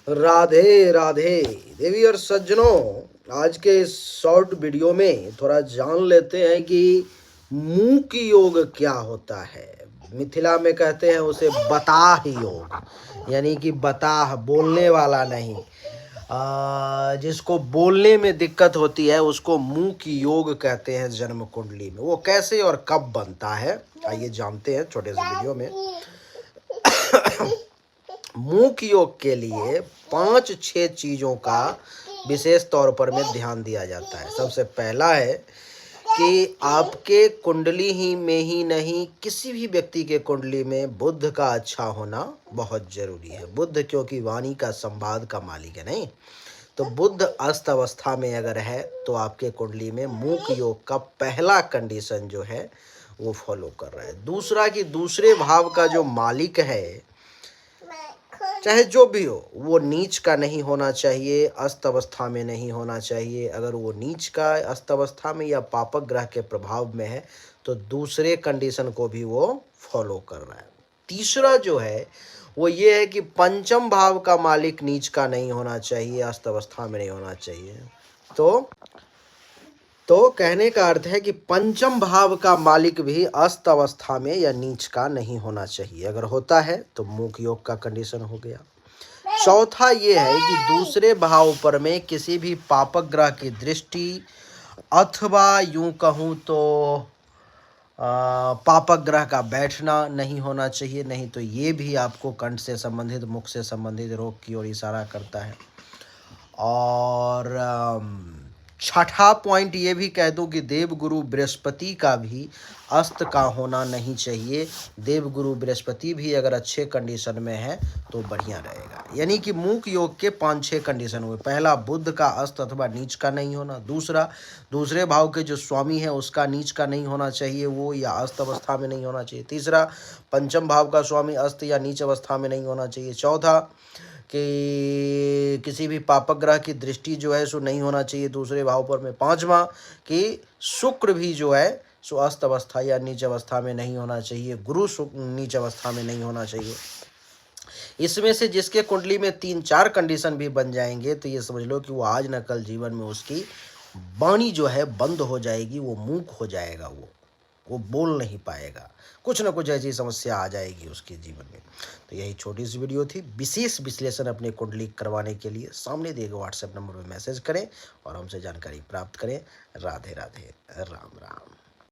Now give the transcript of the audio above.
राधे राधे देवी और सज्जनों, आज के इस शॉर्ट वीडियो में थोड़ा जान लेते हैं कि मूक योग क्या होता है। मिथिला में कहते हैं उसे बताह योग, यानी कि बताह, बोलने वाला नहीं। जिसको बोलने में दिक्कत होती है उसको मूक योग कहते हैं जन्म कुंडली में। वो कैसे और कब बनता है, आइए जानते हैं छोटे से वीडियो में। मूक योग के लिए 5-6 चीजों का विशेष तौर पर में ध्यान दिया जाता है। सबसे पहला है कि आपके कुंडली ही में ही नहीं, किसी भी व्यक्ति के कुंडली में बुध का अच्छा होना बहुत जरूरी है। बुध क्योंकि वाणी का संवाद का मालिक है, नहीं तो बुध अस्त अवस्था में अगर है तो आपके कुंडली में मूक योग का पहला कंडीशन जो है वो फॉलो कर रहा है। दूसरा कि दूसरे भाव का जो मालिक है, चाहे जो भी हो, वो नीच का नहीं होना चाहिए, अस्त अवस्था में नहीं होना चाहिए। अगर वो नीच का, अस्त अवस्था में या पापक ग्रह के प्रभाव में है तो दूसरे कंडीशन को भी वो फॉलो कर रहा है। तीसरा जो है वो ये है कि पंचम भाव का मालिक नीच का नहीं होना चाहिए, अस्त अवस्था में नहीं होना चाहिए। तो कहने का अर्थ है कि पंचम भाव का मालिक भी अस्त अवस्था में या नीच का नहीं होना चाहिए। अगर होता है तो मूक योग का कंडीशन हो गया। चौथा ये है कि दूसरे भाव पर में किसी भी पापक ग्रह की दृष्टि, अथवा यूं कहूं तो पापक ग्रह का बैठना नहीं होना चाहिए। नहीं तो ये भी आपको कंठ से संबंधित, मुख से संबंधित रोग की ओर इशारा करता है। और छठा पॉइंट ये भी कह दूं कि देवगुरु बृहस्पति का भी अस्त का होना नहीं चाहिए। देवगुरु बृहस्पति भी अगर अच्छे कंडीशन में है तो बढ़िया रहेगा। यानी कि मूक योग के 5-6 कंडीशन हुए। पहला, बुध का अस्त अथवा नीच का नहीं होना। दूसरा, दूसरे भाव के जो स्वामी है उसका नीच का नहीं होना चाहिए वो, या अस्त अवस्था में नहीं होना चाहिए। तीसरा, पंचम भाव का स्वामी अस्त या नीच अवस्था में नहीं होना चाहिए। चौथा कि किसी भी पापक ग्रह की दृष्टि जो है सो नहीं होना चाहिए दूसरे भाव पर में। पांचवा कि शुक्र भी जो है सो अस्त अवस्था या नीच अवस्था में नहीं होना चाहिए। गुरु नीच अवस्था में नहीं होना चाहिए। इसमें से जिसके कुंडली में 3-4 कंडीशन भी बन जाएंगे तो ये समझ लो कि वो आज न कल जीवन में उसकी वाणी जो है बंद हो जाएगी, वो मूक हो जाएगा, वो बोल नहीं पाएगा, कुछ ना कुछ ऐसी समस्या आ जाएगी उसके जीवन में। तो यही छोटी सी वीडियो थी। विशेष विश्लेषण अपने कुंडली करवाने के लिए सामने दिए गए व्हाट्सएप नंबर पर मैसेज करें और हमसे जानकारी प्राप्त करें। राधे राधे, राम राम।